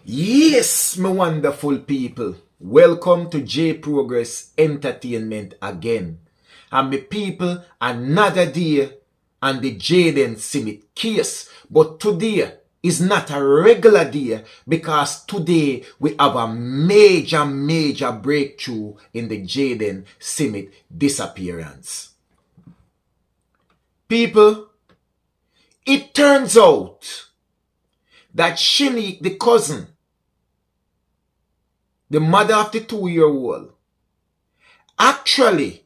Yes, my wonderful people. Welcome to J Progress Entertainment again. And my people, another day on the JAYDEN Summit case. But today is not a regular day because today we have a major breakthrough in the JAYDEN Summit disappearance. People, it turns out that Shanique, the cousin, the mother of the 2-year-old, actually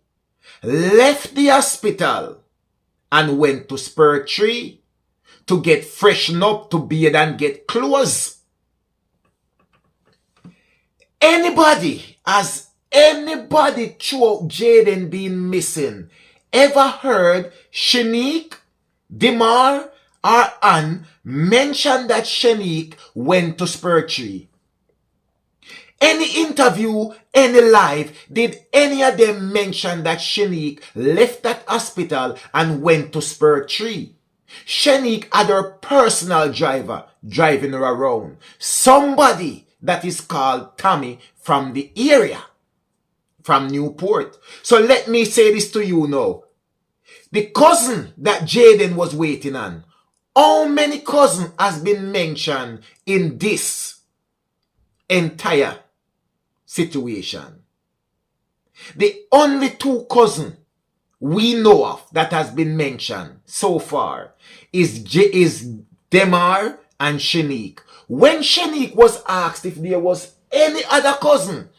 left the hospital and went to Spur Tree to get freshened up, to bathe and get clothes. Has anybody throughout JAYDEN been missing ever heard Shanique, Demar, or Ann mention that Shanique went to Spur Tree? Any interview, any live, did any of them mention that Shanique left that hospital and went to Spur Tree? Shanique had her personal driver driving her around. Somebody that is called Tommy from the area, from Newport. So let me say this to you now. The cousin that JAYDEN was waiting on, how many cousins has been mentioned in this entire situation? The only 2 cousins we know of that has been mentioned so far is Demar and Shanique. When Shanique was asked if there was any other cousin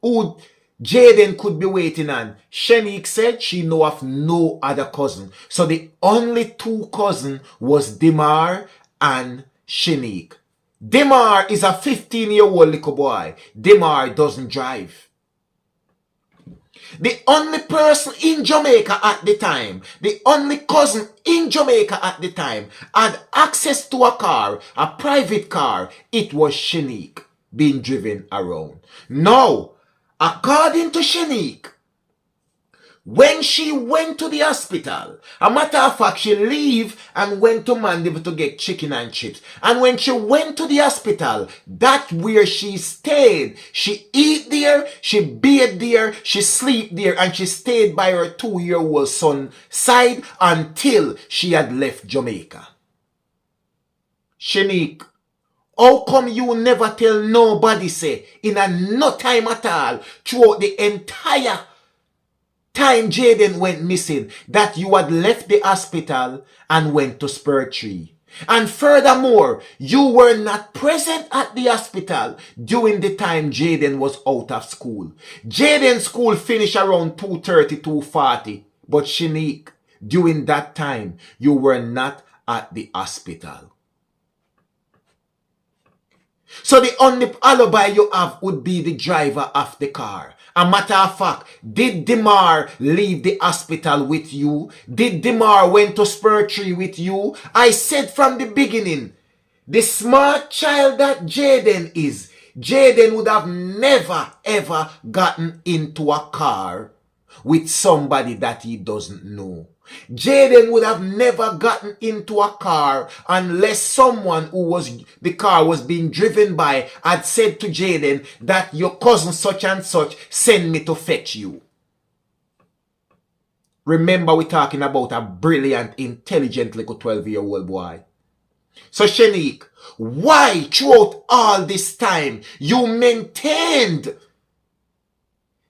who JAYDEN could be waiting on, Shanique said she know of no other cousin. So the only 2 cousins was Demar and Shanique. Demar is a 15-year-old little boy. Demar doesn't drive. The only person in Jamaica at the time, the only cousin in Jamaica at the time, had access to a car, a private car. It was Shanique being driven around. Now, according to Shanique, when she went to the hospital, a matter of fact, she left and went to Mandeville to get chicken and chips. And when she went to the hospital, that's where she stayed. She eat there, she bathed there, she sleep there, and she stayed by her 2-year-old son's side until she had left Jamaica. Shanique, how come you never tell nobody, say, in a no time at all, throughout the entire time JAYDEN went missing, that you had left the hospital and went to Spur Tree? And furthermore, you were not present at the hospital during the time JAYDEN was out of school. JAYDEN's school finished around 2:30, 2:40. But Shanique, during that time, you were not at the hospital. So the only alibi you have would be the driver of the car. A matter of fact, did Demar leave the hospital with you? Did Demar went to Spur Tree with you? I said from the beginning, the smart child that JAYDEN is, JAYDEN would have never ever gotten into a car with somebody that he doesn't know. JAYDEN would have never gotten into a car unless someone the car was being driven by had said to JAYDEN that your cousin such and such send me to fetch you. Remember, we're talking about a brilliant, intelligent little 12-year-old boy. So Shanique, why throughout all this time you maintained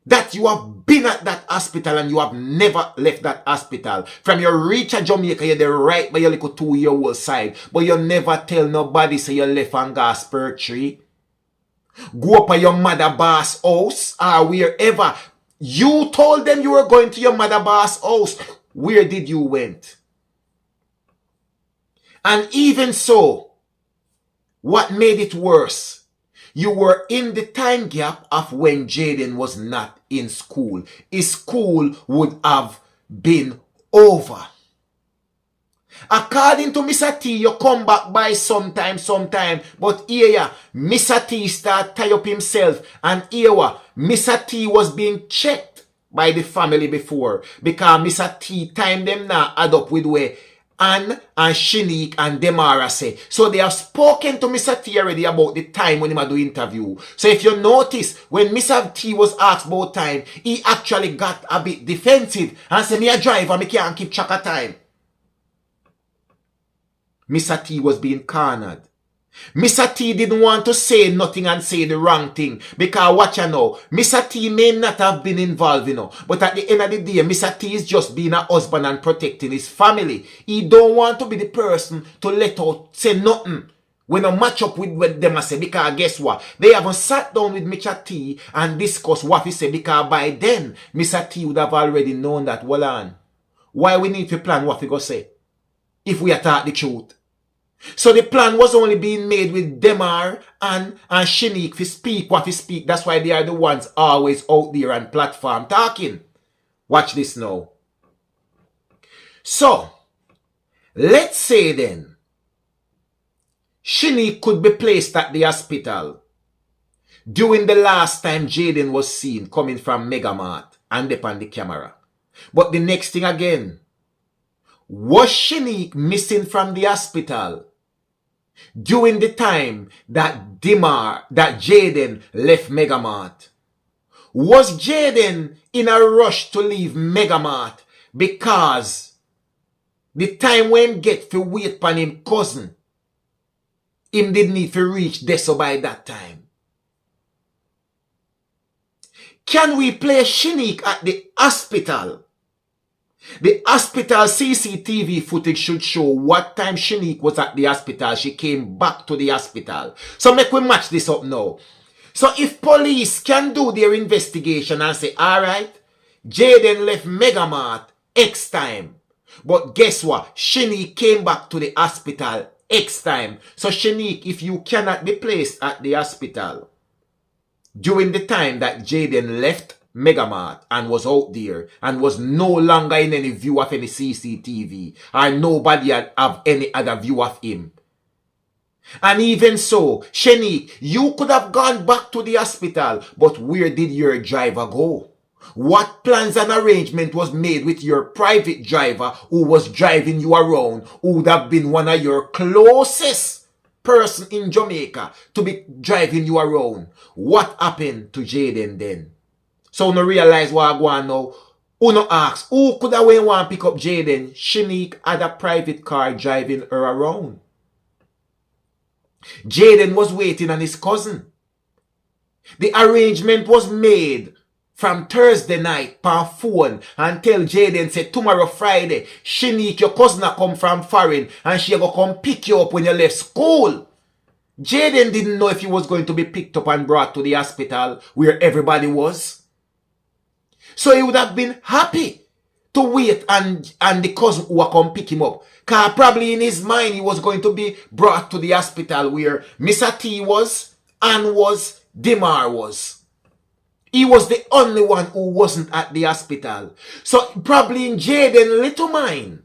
that you have been at that hospital and you have never left that hospital? From your reach Jamaica, you're there right by your little 2-year-old side, but you never tell nobody say you left and go Spur Tree. Go up at your mother boss house or wherever. You told them you were going to your mother boss house. Where did you went? And even so, what made it worse? You were in the time gap of when JAYDEN was not in school. His school would have been over. According to Mr. T, you come back by sometime. But here, Mr. T start tie up himself. And here, Mr. T was being checked by the family before. Because Mr. T time them now add up with where Ann and Shanique and Demara say. So they have spoken to Mr. T already about the time when he do interview. So if you notice, when Mr. T was asked about time, he actually got a bit defensive and said, me a driver, me can't keep track of time. Mr. T was being cornered. Mr. T didn't want to say nothing and say the wrong thing. Because watch you know, Mr. T may not have been involved, you know. But at the end of the day, Mr. T is just being a husband and protecting his family. He don't want to be the person to let out say nothing when I match up with what them I say. Because guess what? They haven't sat down with Mr. T and discussed what he said. Because by then, Mr. T would have already known that, well on, why we need to plan what we go say if we attack the truth. So the plan was only being made with Demar and Shanique to speak what he speak. That's why they are the ones always out there on platform talking. Watch this now. So, let's say then, Shanique could be placed at the hospital during the last time Jayden was seen coming from Megamart and up on the camera. But the next thing again, was Shanique missing from the hospital during the time that Jayden left Megamart? Was Jayden in a rush to leave Megamart because the time when get to wait upon him cousin, him did need to reach Deso by that time? Can we play Shanique at the hospital? The hospital CCTV footage should show what time Shanique was at the hospital. She came back to the hospital. So make we match this up now. So if police can do their investigation and say, alright, Jayden left Megamart X time. But guess what? Shanique came back to the hospital X time. So Shanique, if you cannot be placed at the hospital during the time that Jayden left Megamart and was out there and was no longer in any view of any CCTV, or nobody had have any other view of him. And even so, Shanique, you could have gone back to the hospital, but where did your driver go? What plans and arrangement was made with your private driver who was driving you around, who would have been one of your closest person in Jamaica to be driving you around? What happened to Jayden then? So no realize what I go on now. Who no ask, who could have went want pick up Jayden? Shanique had a private car driving her around. Jayden was waiting on his cousin. The arrangement was made from Thursday night per phone and tell Jayden said tomorrow Friday, Shanique, your cousin a come from foreign and she go come pick you up when you left school. Jayden didn't know if he was going to be picked up and brought to the hospital where everybody was. So he would have been happy to wait and the cousin who would come pick him up. Because probably in his mind he was going to be brought to the hospital where Mr. T was and was Demar was. He was the only one who wasn't at the hospital. So probably in Jayden's little mind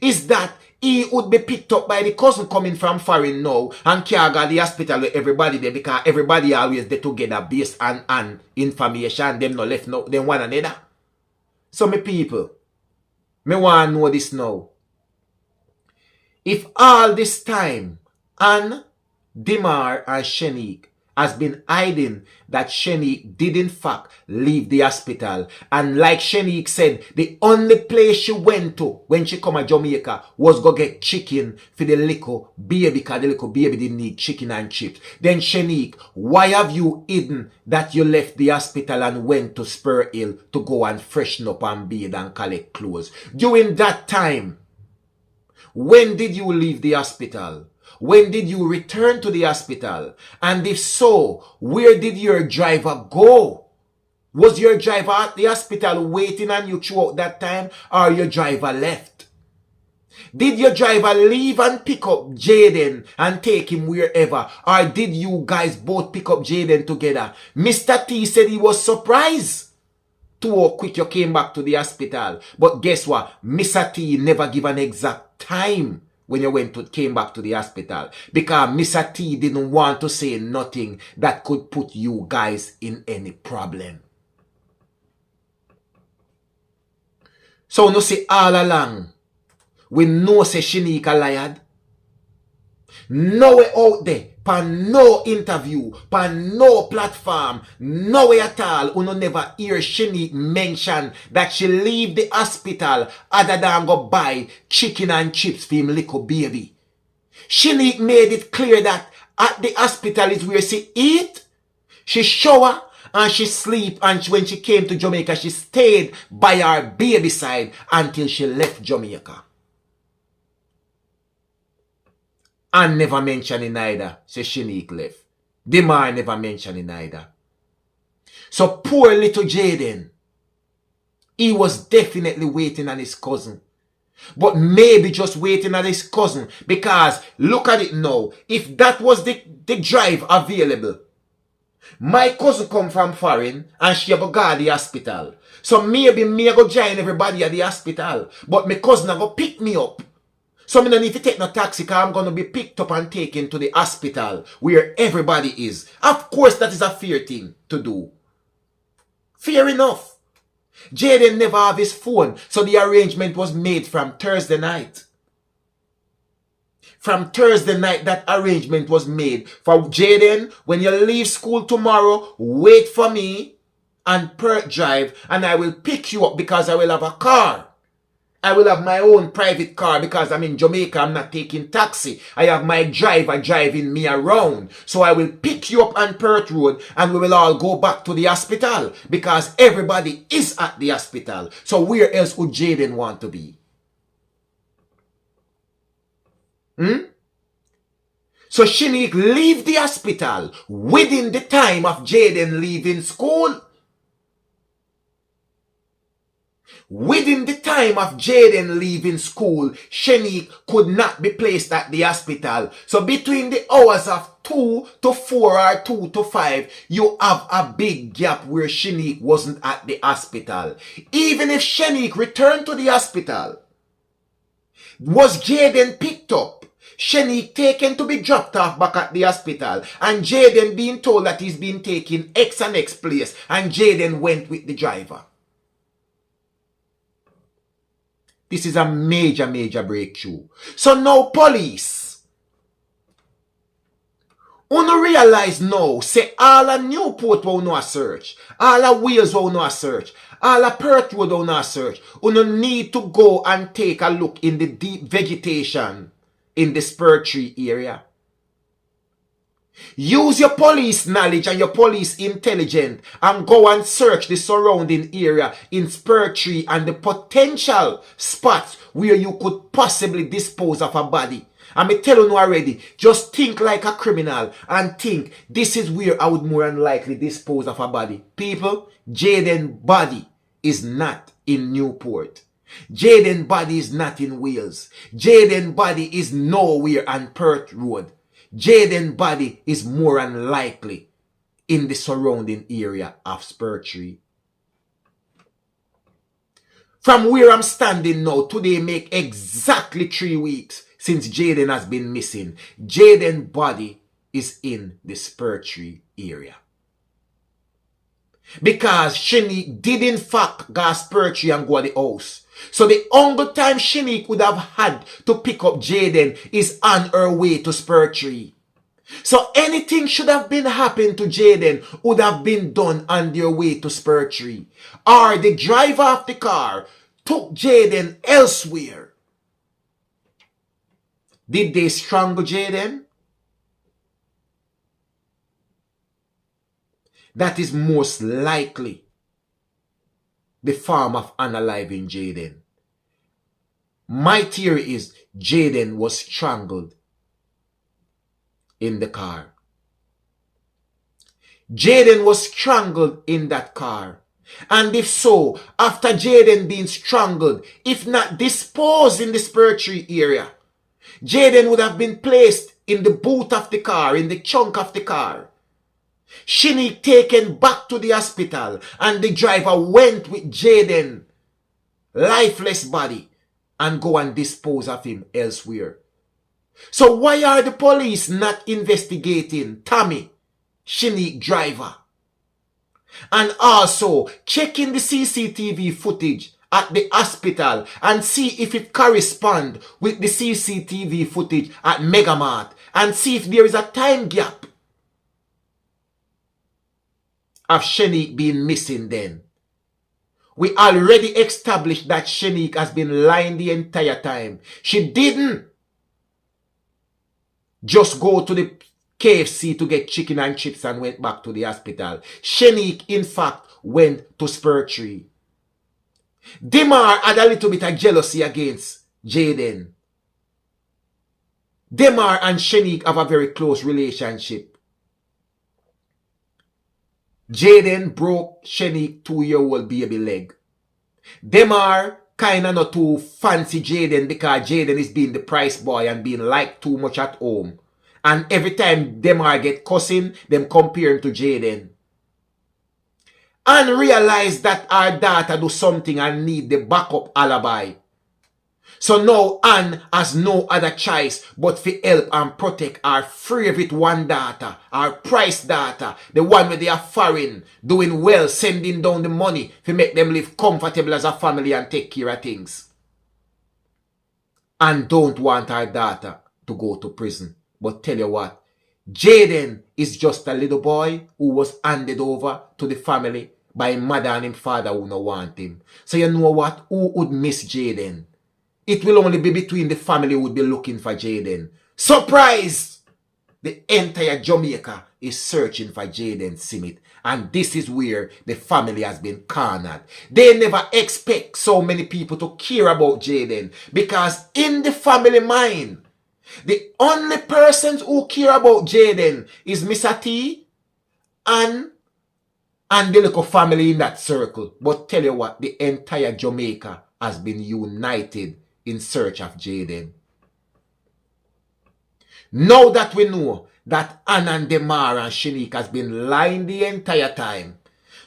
is that he would be picked up by the cousin coming from foreign now and can't go to the hospital with everybody there because everybody always there together based on information. Them no left no, them one another. So me people, me want to know this now. If all this time Ann, Demar and Shanique has been hiding that Shanique did in fact leave the hospital. And like Shanique said, the only place she went to when she come to Jamaica was go get chicken for the little baby because the little baby didn't need chicken and chips. Then Shanique, why have you hidden that you left the hospital and went to Spur Hill to go and freshen up and bathe and collect clothes? During that time, when did you leave the hospital? When did you return to the hospital? And if so, where did your driver go? Was your driver at the hospital waiting on you throughout that time, or your driver left? Did your driver leave and pick up Jayden and take him wherever, or did you guys both pick up Jayden together? Mr. T said he was surprised to how quick you came back to the hospital. But guess what? Mr. T never give an exact time when you came back to the hospital, because Mr. T didn't want to say nothing that could put you guys in any problem. So no see all along, We know say Shanique a liar. Nowhere out there, pan no interview, pan no platform, nowhere at all, uno never hear Shanique mention that she leave the hospital other than go buy chicken and chips for him little baby. Shanique made it clear that at the hospital is where she eat, she shower, and she sleep, and when she came to Jamaica, she stayed by her baby side until she left Jamaica. And never mention it neither, say Shanique left. Demar never mention it neither. So poor little Jayden, he was definitely waiting on his cousin. But maybe just waiting on his cousin, because look at it now. If that was the drive available, my cousin come from foreign and she go to the hospital. So maybe me go join everybody at the hospital. But my cousin go pick me up. So I don't need to take no taxi because I'm going to be picked up and taken to the hospital where everybody is. Of course, that is a fair thing to do. Fair enough. Jayden never have his phone, so the arrangement was made from Thursday night. From Thursday night, that arrangement was made for Jayden. When you leave school tomorrow, wait for me and Perth Drive, and I will pick you up because I will have a car. I will have my own private car because I'm in Jamaica. I'm not taking taxi. I have my driver driving me around. So I will pick you up on Perth Road and we will all go back to the hospital because everybody is at the hospital. So where else would Jayden want to be? So Shanique leave the hospital within the time of Jayden leaving school. Within the time of Jayden leaving school, Shanique could not be placed at the hospital. So between the hours of 2 to 4 or 2 to 5, you have a big gap where Shanique wasn't at the hospital. Even if Shanique returned to the hospital, was Jayden picked up? Shanique taken to be dropped off back at the hospital, and Jayden being told that he's been taken X and X place, and Jayden went with the driver. This is a major, major breakthrough. So now police, uno realize now, say all a Newport will know a search, all a Wales will know a search, all a Perth Road will know a search. Uno need to go and take a look in the deep vegetation in the Spur Tree area. Use your police knowledge and your police intelligence and go and search the surrounding area in Spur Tree and the potential spots where you could possibly dispose of a body. I'm telling you already, just think like a criminal and think this is where I would more than likely dispose of a body. People, Jayden's body is not in Newport. Jayden's body is not in Wales. Jayden's body is nowhere on Perth Road. Jayden's body is more than likely in the surrounding area of Spur Tree. From where I'm standing now, today make exactly 3 weeks since Jayden has been missing. Jayden's body is in the Spur Tree area. Because Shanique did in fact go to Spur Tree and go to the house. So the only time Shanique would have had to pick up Jayden is on her way to Spur Tree. So anything should have been happened to Jayden would have been done on their way to Spur Tree. Or the driver of the car took Jayden elsewhere. Did they strangle Jayden? That is most likely the form of unaliving Jayden. My theory is Jayden was strangled in the car. Jayden was strangled in that car. And if so, after Jayden being strangled, if not disposed in the Spur Tree area, Jayden would have been placed in the boot of the car, in the trunk of the car. Shanique taken back to the hospital and the driver went with Jayden lifeless body and go and dispose of him elsewhere. So why are the police not investigating Tommy, Shanique driver? And also checking the CCTV footage at the hospital and see if it corresponds with the CCTV footage at Megamart and see if there is a time gap of Shanique being missing then. We already established that Shanique has been lying the entire time. She didn't just go to the KFC to get chicken and chips and went back to the hospital. Shanique, in fact, went to Spur Tree. Demar had a little bit of jealousy against Jayden. Demar and Shanique have a very close relationship. Jayden broke Shanique 2-year-old baby leg. Demar kinda not too fancy Jayden because Jayden is being the price boy and being liked too much at home. And every time Demar get cussing, them compare him to Jayden. And realize that our daughter do something and need the backup alibi. So now Anne has no other choice but to help and protect our favorite one daughter, our prize daughter, the one where they are foreign, doing well, sending down the money to make them live comfortable as a family and take care of things. And don't want our daughter to go to prison. But tell you what, Jayden is just a little boy who was handed over to the family by his mother and his father who don't want him. So you know what? Who would miss Jayden? It will only be between the family who would be looking for Jayden. Surprise! The entire Jamaica is searching for Jayden Simit. And this is where the family has been cornered. They never expect so many people to care about Jayden. Because in the family mind, the only persons who care about Jayden is Mr. T and the little family in that circle. But tell you what, the entire Jamaica has been united in search of Jayden. Now that we know that Anne and Demar and Shanique has been lying the entire time,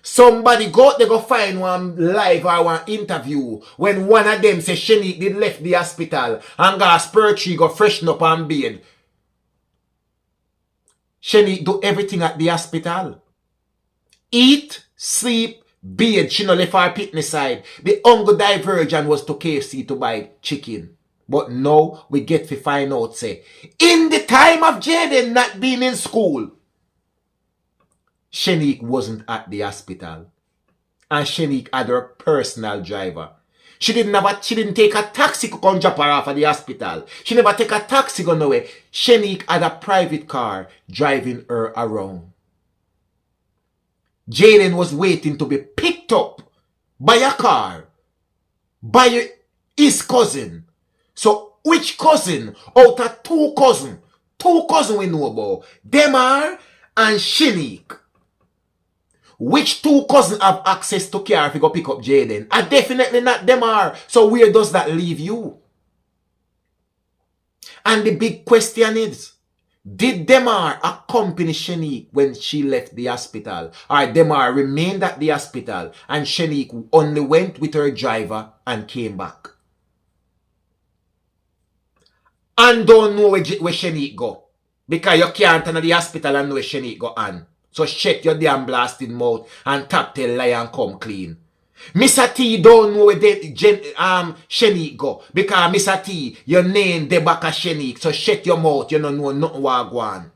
somebody go out there go find one live or one interview when one of them say Shanique did left the hospital and got a Spur Tree go freshen up and bathe. Shanique do everything at the hospital. Eat, sleep, bathe. She no left her pitney side. The hunger diversion was to KFC to buy chicken. But now we get to find out say, in the time of Jayden not being in school, Shanique wasn't at the hospital. And Shanique had her personal driver. She didn't take a taxi to come drop her off at the hospital. She never take a taxi go nowhere. Shanique had a private car driving her around. Jayden was waiting to be picked up by a car by his cousin. So which cousin out of two cousins we know about? Demar and Shanique. Which two cousins have access to car if you go pick up Jayden? And definitely not Demar. So where does that leave you? And the big question is, did Demar accompany Shanique when she left the hospital? Or Demar remained at the hospital and Shanique only went with her driver and came back? And don't know where Shanique go. Because you can't enter the hospital and know where Shanique go on. So shut your damn blasted mouth and tap tell lie and come clean. Mr. T don't know where Shanique go. Because Mr. T, your name the back of Shanique. So shut your mouth, you don't know nothing what go on.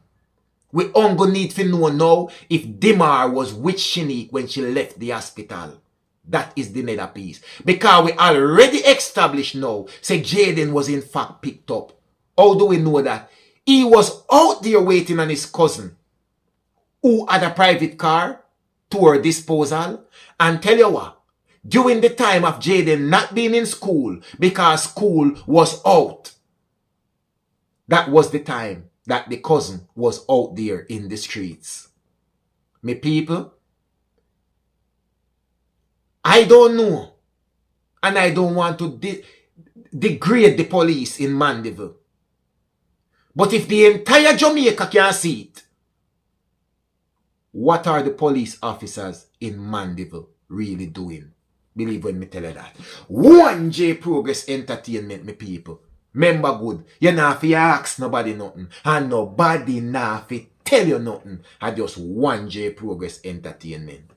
We only need to know now if Demar was with Shanique when she left the hospital. That is the nether piece. Because we already established now, say Jayden was in fact picked up. How do we know that? He was out there waiting on his cousin, who had a private car to her disposal. And tell you what, during the time of Jayden not being in school, because school was out, that was the time that the cousin was out there in the streets. Me people, I don't know, and I don't want to degrade the police in Mandeville. But if the entire Jamaica can see it, what are the police officers in Mandeville really doing? Believe when me tell you that. 1J Progress Entertainment, me people. Remember good, you not fi ask nobody nothing. And nobody not fi tell you nothing. I just 1J Progress Entertainment.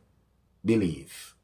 Believe.